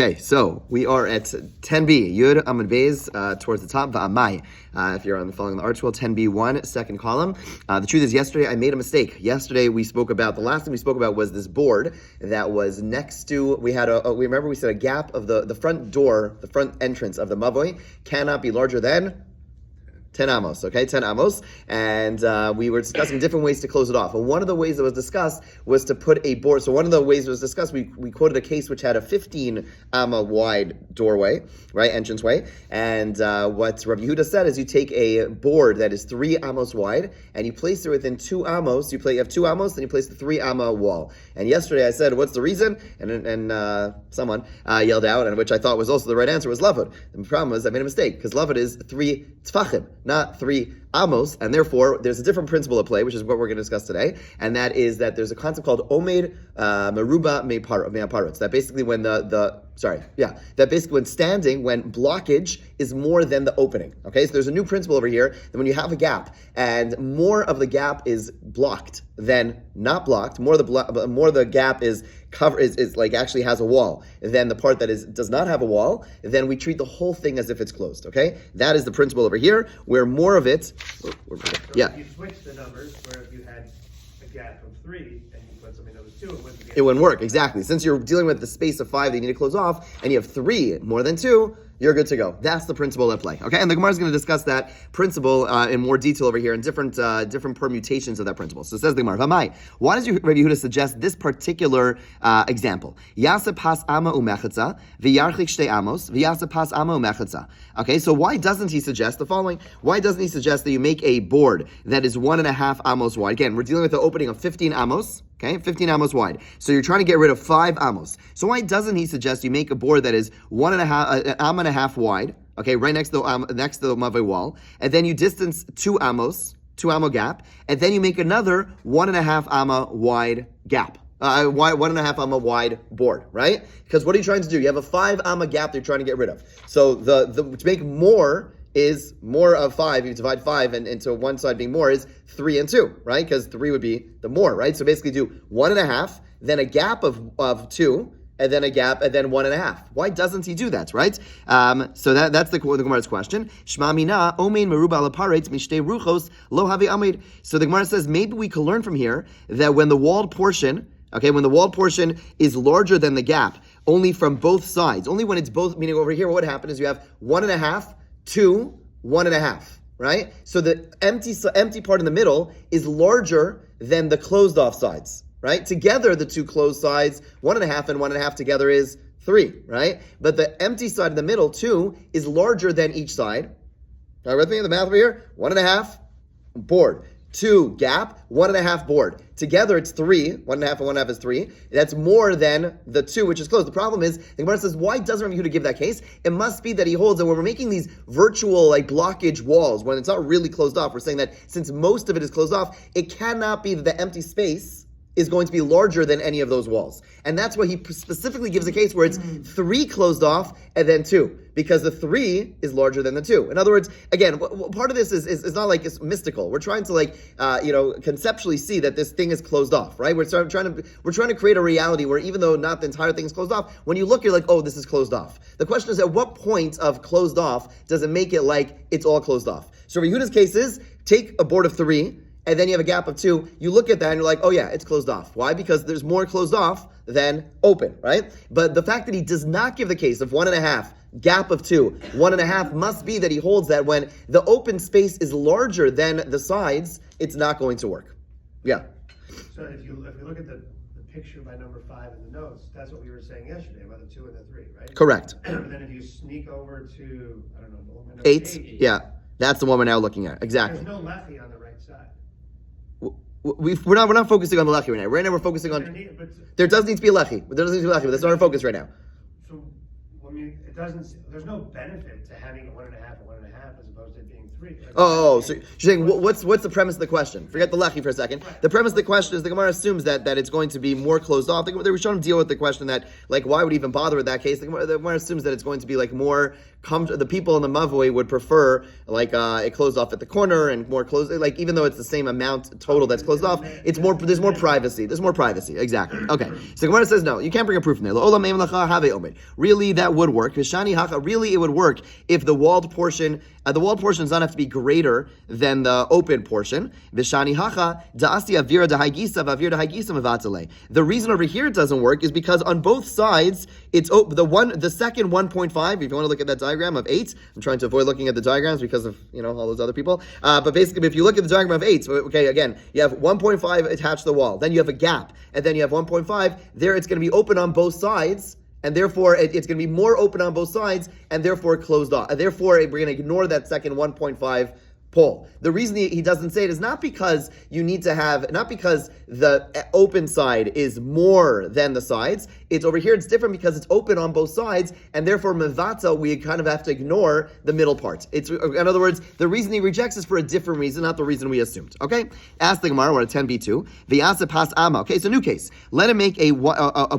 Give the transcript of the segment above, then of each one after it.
Okay, so we are at 10b, Yud Amud Beis, towards the top, Va'amai. If you're following the arch wheel, 10b1, second column. The truth is, yesterday I made a mistake. Yesterday the last thing we spoke about was this board that was next to, we remember we said a gap of the front door, the front entrance of the Mavoi cannot be larger than 10 amos, okay, 10 amos, and we were discussing different ways to close it off. And one of the ways that was discussed was to put a board. So one of the ways that was discussed, we quoted a case which had a 15 amma wide doorway, right, entranceway. And what Rabbi Yehuda said is you take a board that is 3 amos wide and you place it within 2 amos. You have 2 amos, then you place the 3 amma wall. And yesterday I said, what's the reason? And someone yelled out, and which I thought was also the right answer, was lavud. The problem was I made a mistake because lavud is 3 tfachim, not 3 amos, and therefore there's a different principle at play, which is what we're going to discuss today, and that is that there's a concept called omed meruba me'aparutz. That basically when that basically when standing, when blockage is more than the opening. Okay, so there's a new principle over here that when you have a gap and more of the gap is blocked than not blocked, more the gap is is like actually has a wall than the part that does not have a wall, then we treat the whole thing as if it's closed. Okay, that is the principle over here, where more of it. So if you switch the numbers, where if you had a gap of 3 and you put something that was 2, it wouldn't work, exactly. Since you're dealing with the space of 5 that you need to close off, and you have 3 more than 2, you're good to go. That's the principle at play. Okay, and the Gemara is going to discuss that principle in more detail over here and different permutations of that principle. So it says the Gemara, V'amai, why does Rabbi Yehuda suggest this particular example? Yasa pas ama umechetza, v'yarchik shtei amos, v'yasa pas ama umechetza. Okay, so why doesn't he suggest the following? Why doesn't he suggest that you make a board that is 1.5 amos wide? Again, we're dealing with the opening of 15 amos. Okay, 15 amos wide. So you're trying to get rid of 5 amos. So why doesn't he suggest you make a board that is 1.5 amma and a half wide? Okay, right next to the mavei wall, and then you distance 2 amos, 2 amma gap, and then you make another 1.5 amma wide gap. 1.5 amma wide board, right? Because what are you trying to do? You have a 5 amma gap that you're trying to get rid of. So the to make more is more of 5. You divide 5 and into one side being more is 3 and 2, right? Because 3 would be the more, right? So basically do 1.5, then a gap of 2, and then a gap, and then 1.5. Why doesn't he do that, right? So that's the Gemara's question. Shma mina omein meruba alaparetz mishtei ruchos lo havi amid. So the Gemara says maybe we can learn from here that when the walled portion is larger than the gap, only from both sides, only when it's both, meaning over here, what happened is you have 1.5, 2, 1.5, right? So the empty part in the middle is larger than the closed off sides, right? Together, the 2 closed sides, 1.5 and 1.5 together is 3, right? But the empty side in the middle, 2, is larger than each side. All right, with me? The math over here, 1.5 board. 2 gap, 1.5 board. Together it's 3. 1.5 and 1.5 is 3. That's more than the 2 which is closed. The problem is, the Gemara says, why doesn't Rabbi Yehuda give that case? It must be that he holds that when we're making these virtual blockage walls, when it's not really closed off, we're saying that since most of it is closed off, it cannot be that the empty space is going to be larger than any of those walls. And that's why he specifically gives a case where it's 3 closed off and then 2. Because the 3 is larger than the 2. In other words, again, part of this is not like it's mystical. We're trying to conceptually see that this thing is closed off, right? We're trying to create a reality where even though not the entire thing is closed off, when you look, you're like, oh, this is closed off. The question is, at what point of closed off does it make it like it's all closed off? So Rabbi Yehuda's case is, take a board of 3, and then you have a gap of 2, you look at that and you're like, oh yeah, it's closed off. Why? Because there's more closed off than open, right? But the fact that he does not give the case of 1.5, gap of 2, 1.5 must be that he holds that when the open space is larger than the sides, it's not going to work. Yeah. So if you look at the picture by number 5 in the notes, that's what we were saying yesterday about the 2 and the 3, right? Correct. And then if you sneak over to, I don't know, the woman 8, yeah, that's the one we're now looking at. Exactly. There's no lechi on the right side. We're not focusing on the lechi right now. Right now we're focusing on. There does need to be a lechi. There does need to be a lechi, but that's not our focus right now. So I mean, it doesn't, there's no benefit to having a 1.5 and 1.5 as opposed to it being 3. So you're saying what's the premise of the question? Forget the lechi for a second. The premise of the question is the Gemara assumes that it's going to be more closed off. They were trying to deal with the question that like why would even bother with that case? The Gemara assumes that it's going to be like more the people in the Mavoi would prefer like it closed off at the corner and more closed. Like even though it's the same amount total that's closed off, it's more. There's more privacy. There's more privacy. Exactly. Okay. So Gemara says no. You can't bring a proof from there. Really, that would work. Really, it would work if the walled portion. The walled portion does not have to be greater than the open portion. The reason over here it doesn't work is because on both sides it's the second 1.5. If you want to look at that diagram of 8, I'm trying to avoid looking at the diagrams because of all those other people. But basically, if you look at the diagram of 8, okay, again, you have 1.5 attached to the wall, then you have a gap, and then you have 1.5. There, it's going to be open on both sides. And therefore, it's going to be more open on both sides, and therefore closed off. And therefore, we're going to ignore that second 1.5 pole. The reason he doesn't say it is not because the open side is more than the sides. It's over here, it's different because it's open on both sides, and therefore, mevatza, we kind of have to ignore the middle part. In other words, the reason he rejects is for a different reason, not the reason we assumed. Okay? Ask the Gemara, we're at 10b2. V'yasa pas amma. Okay, it's a new case. Let him make a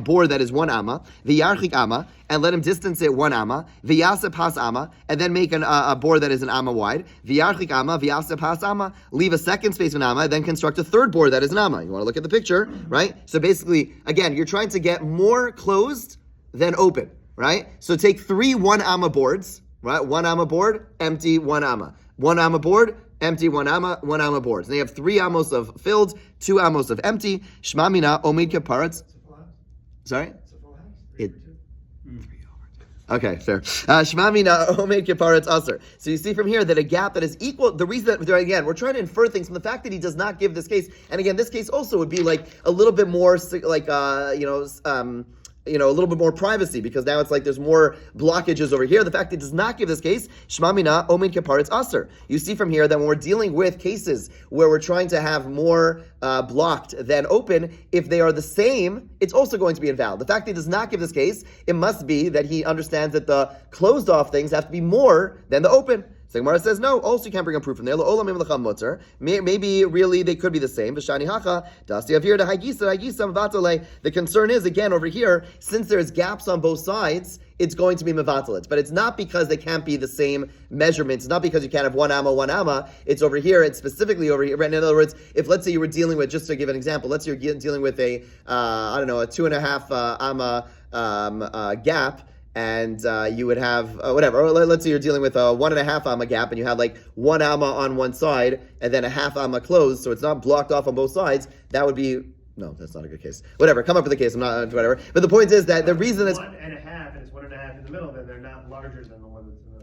board that is 1 amma, v'yarchik amma, and let him distance it 1 amma, v'yasa pas amma, and then make a board that is an amma wide, v'yarchik amma, v'yasa pas amma, leave a second space of an amma, then construct a third board that is an amma. You want to look at the picture, right? So basically, again, you're trying to get more closed than open, right? So take 3 1 amma boards, right? 1 amma board, empty 1 amma. 1 amma board, empty 1 amma boards. And they have 3 amos of filled, 2 amos of empty. Shma mina omid kaparatz. Sorry? It's a full house. Okay, fair. Shma mina omed kaparatz aser. So you see from here that a gap that is equal. The reason that again we're trying to infer things from the fact that he does not give this case, and again this case also would be like a little bit more like a little bit more privacy because now it's like there's more blockages over here. The fact that it does not give this case, Shma mina omed kaparatz aser. You see from here that when we're dealing with cases where we're trying to have more blocked than open, if they are the same, it's also going to be invalid. The fact that he does not give this case, it must be that he understands that the closed off things have to be more than the open. So Gemara says no. Also, you can't bring a proof from there. Maybe really they could be the same. The concern is again over here, since there's gaps on both sides, it's going to be mevatelit. But it's not because they can't be the same measurements. It's not because you can't have 1 amma. It's over here. It's specifically over here. In other words, if let's say you were dealing with, just to give an example, let's say you're dealing with a 2.5 amma gap. And you would have whatever. Let's say you're dealing with a 1.5 amma gap, and you have like 1 amma on one side, and then a half amma closed, so it's not blocked off on both sides. That would be no, that's not a good case. Whatever, come up with a case. I'm not whatever. But the point is that the reason is 1.5, and it's 1.5 in the middle. Then they're not larger than the one that's in the.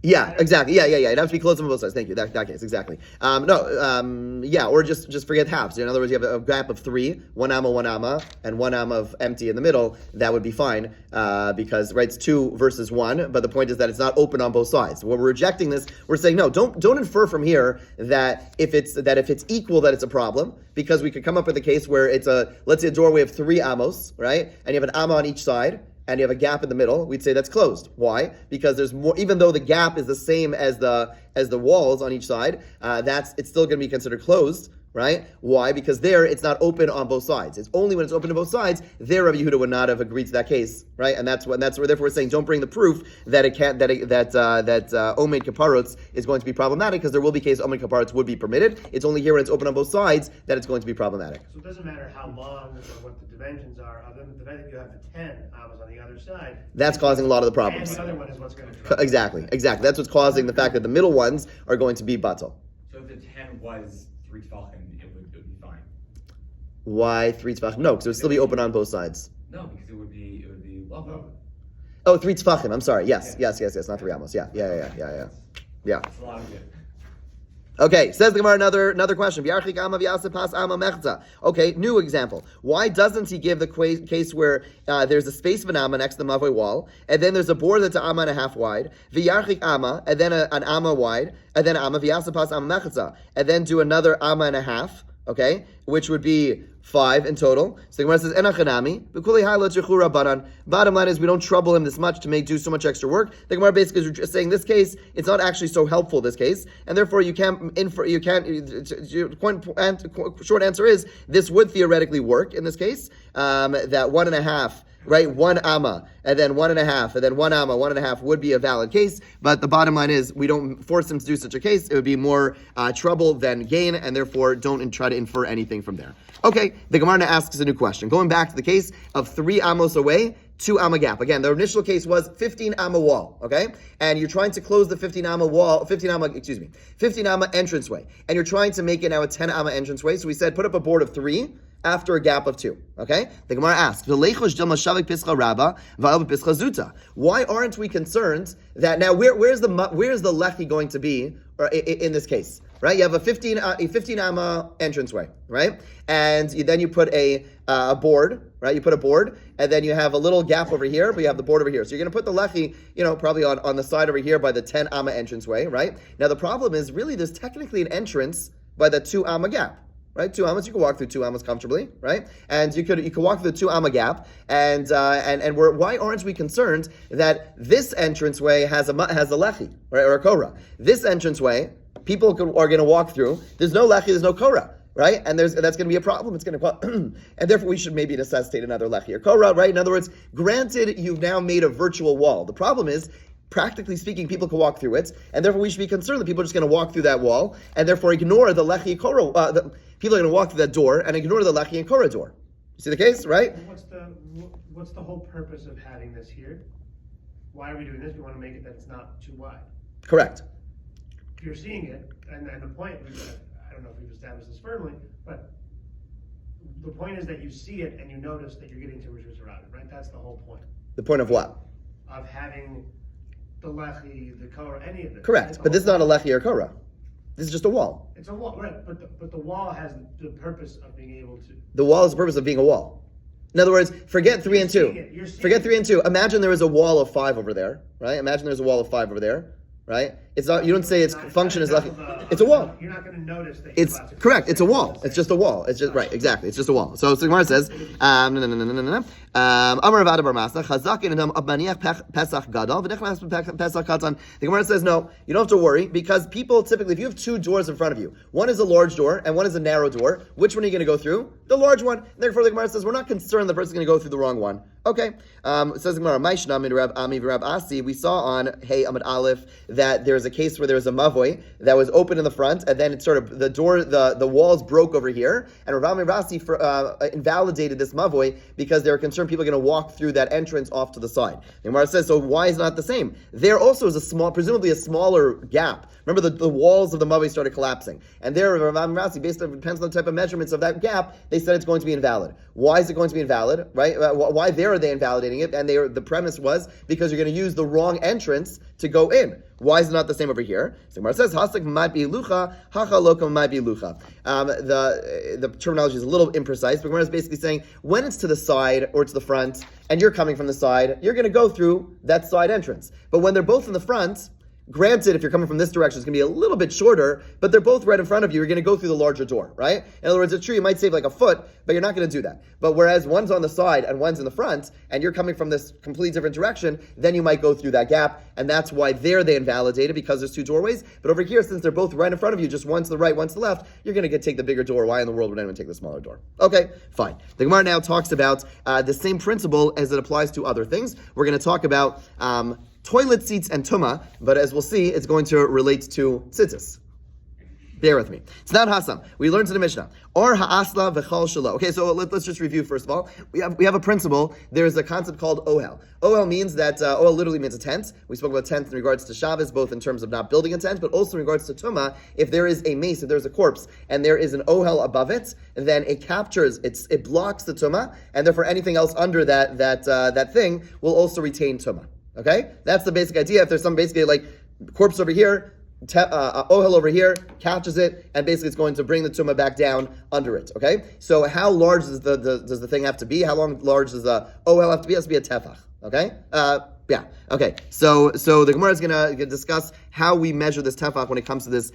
Yeah, exactly. Yeah. It'd have to be closed on both sides. Thank you. That case, exactly. Or just forget halves. In other words, you have a gap of 3, 1 amma, and 1 amma of empty in the middle. That would be fine because it's 2 versus 1. But the point is that it's not open on both sides. When we're rejecting this, we're saying no. Don't infer from here that if it's equal, that it's a problem, because we could come up with a case where it's let's say a doorway of 3 amos, right, and you have an amma on each side, and you have a gap in the middle, we'd say that's closed. Why? Because there's more, even though the gap is the same as the walls on each side, it's still going to be considered closed, right? Why? Because there it's not open on both sides. It's only when it's open to both sides there Rabbi Yehuda would not have agreed to that case, right? And that's where therefore we're saying don't bring the proof that omed kaparotz is going to be problematic, because there will be cases omed kaparotz would be permitted. It's only here when it's open on both sides that it's going to be problematic. So it doesn't matter how long or what the dimensions are, other than the fact that you have the 10 amos on the other side. That's causing a lot of the problems. And the other one is what's going to Exactly. That's what's causing the fact that the middle ones are going to be batal. So if the 10 was 3 tefachim, it would be fine. Why 3 tefachim? No, because it would still be open on both sides. No, because it would be level. Oh, 3 tefachim. I'm sorry. Yes. Not 3 amos. Yeah. That's a lot of it. Okay, says the Gemara another question. Okay, new example. Why doesn't he give the case where there's a space of an amma next to the mavoi wall, and then there's a board that's an amma and a half wide, v'yarchik amma, and then an amma wide, and then amma v'yasa pas amma mechza, and then do another amma and a half, okay, which would be 5 in total. So the Gemara says, Enachanami, b'kulei ha'la t'chura banan. Bottom line is we don't trouble him this much to do so much extra work. The Gemara basically is saying this case, it's not actually so helpful, this case, and therefore short answer is, this would theoretically work in this case, that 1.5, right, 1 amma, and then 1.5, and then 1 amma, 1.5 would be a valid case, but the bottom line is we don't force him to do such a case. It would be more trouble than gain, and therefore don't try to infer anything from there. Okay, the Gemara asks a new question. Going back to the case of 3 amos away, 2 amma gap. Again, the initial case was 15 amma wall, okay? And you're trying to close the 15 amma entranceway. And you're trying to make it now a 10 amma entranceway. So we said put up a board of 3 after a gap of 2, okay? The Gemara asks, why aren't we concerned that now where's the lechi going to be in this case? Right, you have a 15 amma entranceway, right, and then you put a board, right? You put a board, and then you have a little gap over here, but you have the board over here. So you're going to put the lechi, probably on the side over here by the 10 amma entranceway, right? Now the problem is really there's technically an entrance by the 2 amma gap. Right, 2 ammas, you can walk through 2 ammas comfortably, right? And you could walk through the 2 amma gap, and why aren't we concerned that this entranceway has a lechi, right, or a korah? This entranceway, people are going to walk through. There's no lechi, there's no korah, right? And that's going to be a problem. It's going to, and therefore we should maybe necessitate another lechi or korah, right? In other words, granted, you've now made a virtual wall. The problem is, practically speaking, people can walk through it, and therefore we should be concerned that people are just going to walk through that wall, and therefore ignore the lechi korah. People are going to walk through that door and ignore the lechi and korah door. You see the case, right? What's the whole purpose of having this here? Why are we doing this? We want to make it that it's not too wide. Correct. You're seeing it, and the point, I don't know if we've established this firmly, but the point is that you see it and you notice that you're getting to Rishus Harabim, right? That's the whole point. The point of what? Of having the lechi, the korah, any of it. Correct, but this is not a lechi or korah. This is just a wall. It's a wall, right? But the wall has the purpose of being able to. The wall is the purpose of being a wall. In other words, forget 3 and 2. Forget 3 and 2. Imagine there is a wall of 5 over there, right? Imagine there's a wall of 5 over there, right? It's not. You don't say its function is lechi. It's a wall. You're not going to notice that. It's correct. It's a wall. It's just a wall. It's just right. Exactly. It's just a wall. So Gemara says, Amar Avada Bar Masa Chazakin and Abaniach Pesach Gadol v'Nechnas Pesach Katan. The Gemara says no. You don't have to worry because people typically, if you have 2 doors in front of you, one is a large door and one is a narrow door. Which one are you going to go through? The large one. And therefore, the Gemara says we're not concerned the person's going to go through the wrong one. Okay. It says Gemara Maishna Min Rab Ami v'Rab Asi. We saw on Hey Amud Aleph that there's a case where there was a mavoi that was open in the front, and then it sort of the walls broke over here, and Rav Ami Rasi invalidated this mavoi because they were concerned people are going to walk through that entrance off to the side. The Gemara says, so why is it not the same? There also is presumably a smaller gap. Remember the walls of the mavoi started collapsing, and there Rav Ami Rasi, based on depends on the type of measurements of that gap, they said it's going to be invalid. Why is it going to be invalid? Right? Why there are they invalidating it? And the premise was because you're going to use the wrong entrance to go in. Why is it not the same over here? So Gemara says, "Hasik might be lucha, hacha lokum might be lucha." The terminology is a little imprecise, but Gemara is basically saying when it's to the side or to the front, and you're coming from the side, you're going to go through that side entrance. But when they're both in the front, granted, if you're coming from this direction, it's going to be a little bit shorter, but they're both right in front of you. You're going to go through the larger door, right? In other words, it's true, you might save like a foot, but you're not going to do that. But whereas one's on the side and one's in the front, and you're coming from this completely different direction, then you might go through that gap, and that's why there they invalidated, because there's 2 doorways. But over here, since they're both right in front of you, just one's to the right, one's to the left, you're going to take the bigger door. Why in the world would anyone take the smaller door? Okay, fine. The Gemara now talks about the same principle as it applies to other things. We're going to talk about toilet seats and tuma, but as we'll see, it's going to relate to tzitzis. Bear with me. It's not Hasam. We learned in the Mishnah. Or ha'asla v'chal shelo. Okay, so let's just review first of all. We have a principle. There's a concept called ohel. Ohel means that, ohel literally means a tent. We spoke about tents in regards to Shabbos, both in terms of not building a tent, but also in regards to Tumah. If there is a mace, if there's a corpse, and there is an ohel above it, then it captures, it blocks the Tumah, and therefore anything else under that thing will also retain Tumah. Okay? That's the basic idea. If there's some basically like corpse over here, ohel over here, catches it, and basically it's going to bring the tumah back down under it. Okay? So how large does the thing have to be? How large does the ohel have to be? It has to be a tefach. Okay? Yeah. Okay. So the Gemara is gonna discuss how we measure this tefach when it comes to this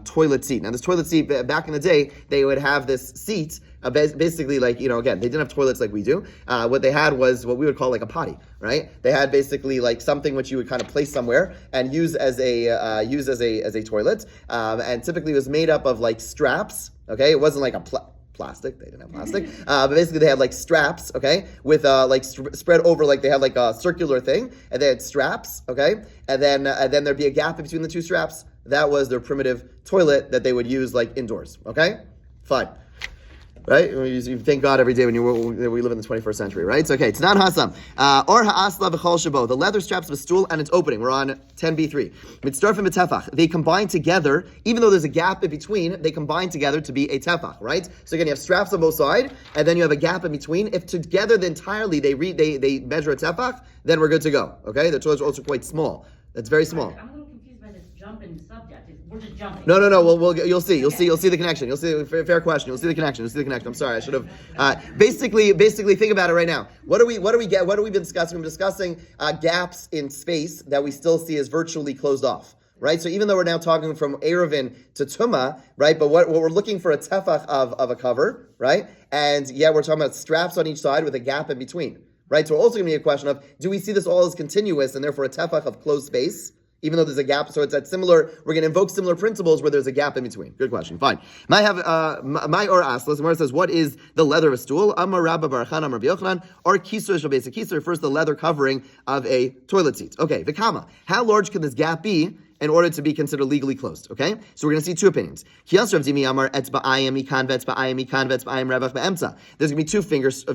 toilet seat. Now, this toilet seat, back in the day, they would have this seat. Basically, like, again, they didn't have toilets like we do. What they had was what we would call like a potty, right? They had basically like something which you would kind of place somewhere and use as a toilet. And typically it was made up of like straps. Okay, it wasn't like a plastic. They didn't have plastic. But basically they had like straps, okay, with spread over, like they had like a circular thing, and they had straps, okay, and then there'd be a gap in between the two straps. That was their primitive toilet that they would use like indoors. Okay, fine. Right? You thank God every day when we live in the 21st century, right? So, okay, it's not hasam. Or ha'asla v'chol shabo, the leather straps of a stool and its opening. We're on 10b3. Mitzdarfim b'tefach. They combine together, even though there's a gap in between, they combine together to be a tefach, right? So again, you have straps on both sides, and then you have a gap in between. If together entirely they measure a tefach, then we're good to go. Okay? The toilets are also quite small. That's very small. I'm a little confused by this jumping subject. We're just jumping. No. You'll see the connection. You'll see fair question. You'll see the connection. I'm sorry, I should have. Basically, think about it right now. What do we get? What have we been discussing? We're discussing gaps in space that we still see as virtually closed off. Right. So even though we're now talking from Eruvin to Tuma, right? But what we're looking for a tefach of a cover, right? And we're talking about straps on each side with a gap in between. Right. So we're also going to be a question of, do we see this all as continuous and therefore a tefach of closed space? Even though there's a gap, so it's that similar. We're going to invoke similar principles where there's a gap in between. Good question. Fine. My or aslas. Where it says, what is the leather of a stool? Amar Rabba Barachan Amar B'Yochanan. Or kisur shabesa kisur refers to the leather covering of a toilet seat. Okay. Vikama. How large can this gap be in order to be considered legally closed? Okay. So we're going to see two opinions. There's going to be two fingers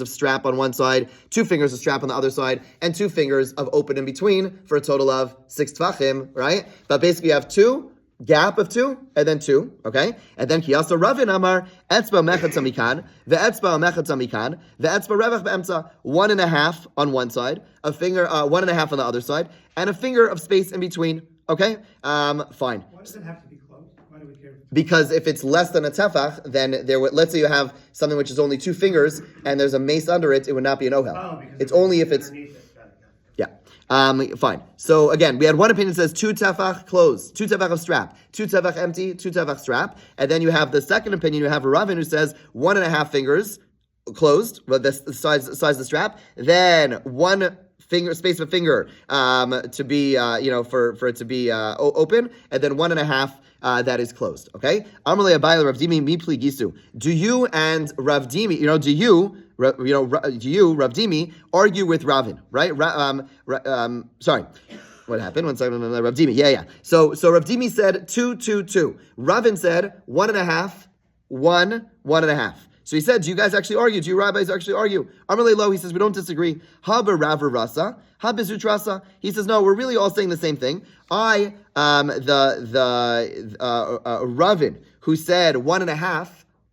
of strap on one side, 2 fingers of strap on the other side, and 2 fingers of open in between for a total of 6 tfachim, right? But basically you have 2, gap of 2, and then 2, okay? And then Kiyasa Ravin Amar, Etzba Mechatza Mikan, Ve'etzba Mechatza Mikan, Ve'etzba Revach Be'emtza, 1.5 on one side, a finger, 1.5 on the other side, and a finger of space in between, okay? Fine. Why does it have to be closed? Why do we care? Because if it's less than a tefach, then let's say you have something which is only 2 fingers, and there's a mace under it, it would not be an ohel. Oh, because it's only if it's... underneath it. Got it. Yeah. Fine. So again, we had one opinion that says 2 tefach closed, 2 tefach of strap, 2 tefach empty, 2 tefach strap. And then you have the second opinion, you have a Ravin who says 1.5 fingers closed, but the size of the strap, then 1 finger, space of a finger, to be, for it to be open, and then 1.5 that is closed. Okay. Amalei Abayla Rav Dimi mi pli gisu. Do you and Rav Dimi, do you Rav Dimi argue with Ravin? Right. Sorry. What happened? 1 second. Rav Dimi. Yeah. So Rav Dimi said 2, 2, 2. Ravin said 1.5, 1, 1.5. So he said, do you guys actually argue? Do you rabbis actually argue? Amalei Lo, he says, we don't disagree. Haba Rav Rasa, Haba Zutrasa. He says, no, we're really all saying the same thing. Ravin, who said 1.5,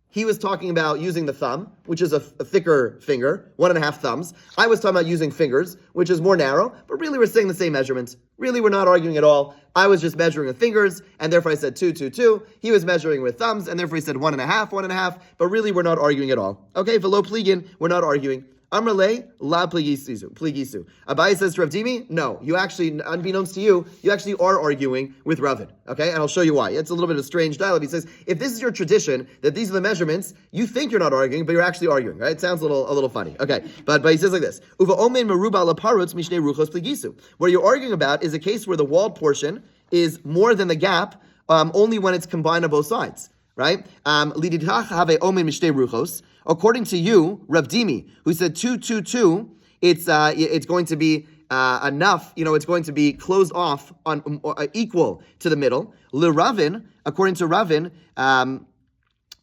he was talking about using the thumb, which is a thicker finger, 1.5 thumbs. I was talking about using fingers, which is more narrow, but really we're saying the same measurements. Really, we're not arguing at all. I was just measuring with fingers, and therefore I said 2, 2, 2. He was measuring with thumbs, and therefore he said 1.5, 1.5, but really we're not arguing at all. Okay, velo pligin, we're not arguing. Amrle la pligisu. Abai says to Rav Dimi, no, you actually, unbeknownst to you, you actually are arguing with Ravin. Okay, and I'll show you why. It's a little bit of a strange dialogue. He says, if this is your tradition, that these are the measurements, you think you're not arguing, but you're actually arguing, right? It sounds a little funny. Okay, but he says like this: Uva omen meruba la parutz mishnei ruchos pligisu. What you're arguing about is a case where the walled portion is more than the gap, only when it's combined on both sides. Right? Lididach have omen mishnei ruchos. According to you, Rav Dimi, who said 2, 2, 2, it's going to be enough. It's going to be closed off on equal to the middle. Ravin, according to Ravin,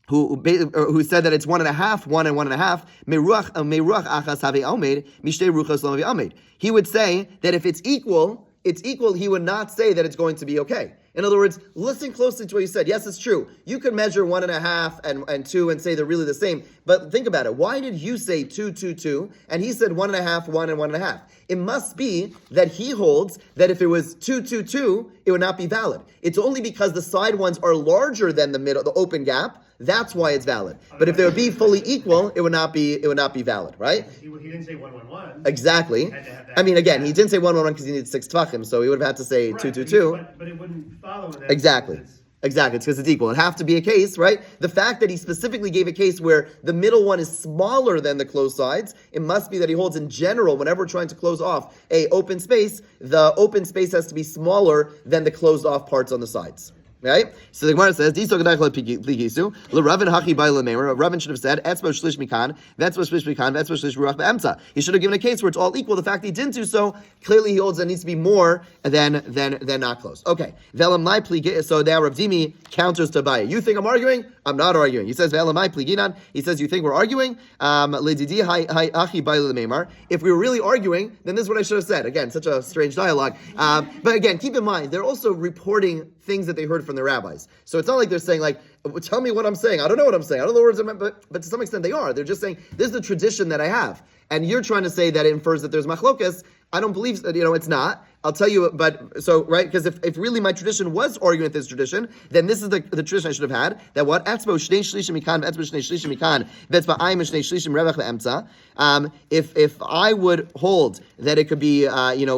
who said that it's 1.5, 1 and 1.5. Meruach achas have omed mishtei ruchos lo omed. He would say that if it's equal. He would not say that it's going to be okay. In other words, listen closely to what he said. Yes, it's true. You could measure 1.5 and 2 and say they're really the same. But think about it. Why did you say 2, 2, 2? And he said 1.5, 1 and 1.5. It must be that he holds that if it was 2, 2, 2, it would not be valid. It's only because the side ones are larger than the middle, the open gap, That's why it's valid. But if they would be fully equal, it would not be valid, right? He didn't say 111. Exactly. Had to have that. I mean, again, he didn't say 111 because he needed 6 tvachim, so he would have had to say Right, 222. But it wouldn't follow that. Exactly. Exactly, it's because it's equal. It'd have to be a case, right? The fact that he specifically gave a case where the middle one is smaller than the closed sides, it must be that he holds in general, whenever we're trying to close off a open space, the open space has to be smaller than the closed off parts on the sides. Right? So the Gemara says, Ravin should have said, he should have given a case where it's all equal. The fact that he didn't do so, clearly he holds that it needs to be more than not close. Okay. So now Rav Dimi counters to Abaye. You think I'm arguing? I'm not arguing. He says, he says, you think we're arguing? If we were really arguing, then this is what I should have said. Again, such a strange dialogue. But again, keep in mind, they're also reporting things that they heard from the rabbis. So it's not like they're saying, like, tell me what I'm saying. I don't know what I'm saying. I don't know the words I'm but to some extent they are. They're just saying, this is the tradition that I have. And you're trying to say that it infers that there's machlokas. I don't believe that, it's not. I'll tell you, but so, right, because if really my tradition was arguing with this tradition, then this is the tradition I should have had, that what? Etzbo shnei shlishim mikan, etzbo shnei shlishim mikan, vetzba ayim shnei shlishim revach le'emtza. If I would hold that it could be,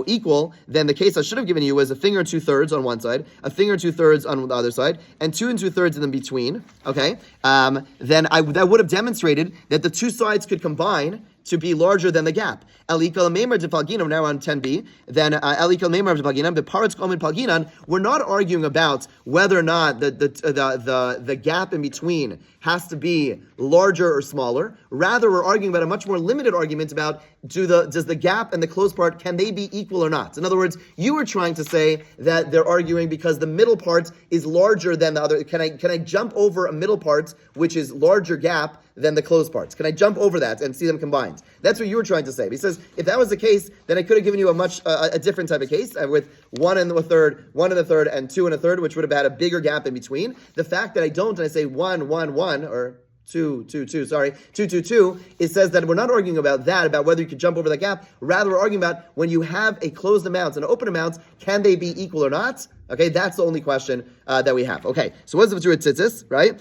equal, then the case I should have given you was a finger and 2/3 on one side, a finger and 2/3 on the other side, and 2 2/3 in between, okay? Then that would have demonstrated that the two sides could combine to be larger than the gap. Elikal Meimer de Palginam, now on 10b, then Elikal Meimer de Palginam, the Paratz Komin Palginan, we're not arguing about whether or not the gap in between has to be larger or smaller. Rather, we're arguing about a much more limited argument about does the gap and the closed part, can they be equal or not? In other words, you were trying to say that they're arguing because the middle part is larger than the other. Can I jump over a middle part which is larger gap than the closed parts? Can I jump over that and see them combined? That's what you were trying to say. But he says, if that was the case, then I could have given you a different type of case with 1 1/3, 1 1/3, and 2 1/3, which would have had a bigger gap in between. The fact that I don't, and I say 1 1 1 or 2 2 2, 2 2 2, it says that we're not arguing about that, about whether you could jump over the gap. Rather, we're arguing about when you have a closed amount and an open amount, can they be equal or not? Okay, that's the only question that we have. Okay, so what's the V'tur Tzitzis, right?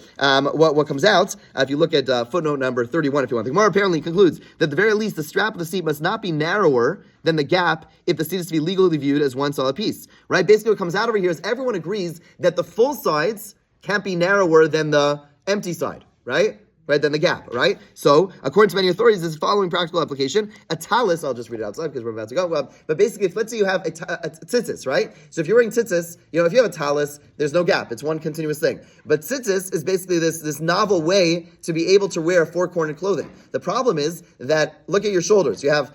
What comes out, if you look at footnote number 31, if you want, the Gemara apparently concludes that at the very least the strap of the seat must not be narrower than the gap if the seat is to be legally viewed as one solid piece, right? Basically what comes out over here is everyone agrees that the full sides can't be narrower than the empty side, right? Right, then the gap, right? So, according to many authorities, this is following practical application. A talus, I'll just read it outside because we're about to go. But basically, let's say you have a tzitzis, right? So if you're wearing tzitzis, if you have a talus, there's no gap. It's one continuous thing. But tzitzis is basically this novel way to be able to wear four-cornered clothing. The problem is that, look at your shoulders. You have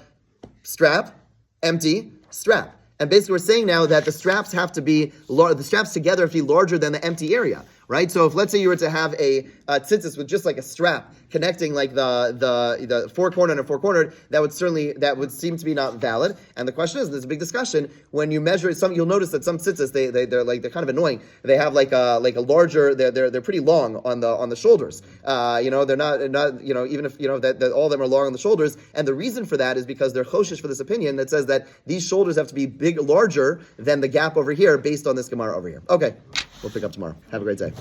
strap, empty, strap. And basically we're saying now that the straps have to be, the straps together have to be larger than the empty area. Right, so if let's say you were to have a tzitzis with just like a strap connecting like the four-cornered and four-cornered, that would seem to be not valid. And the question is, there's a big discussion when you measure some. You'll notice that some tzitzis they're kind of annoying. They have like a larger. They're pretty long on the shoulders. They're not even if that all of them are long on the shoulders. And the reason for that is because they're choshish for this opinion that says that these shoulders have to be larger than the gap over here based on this Gemara over here. Okay. We'll pick up tomorrow. Have a great day.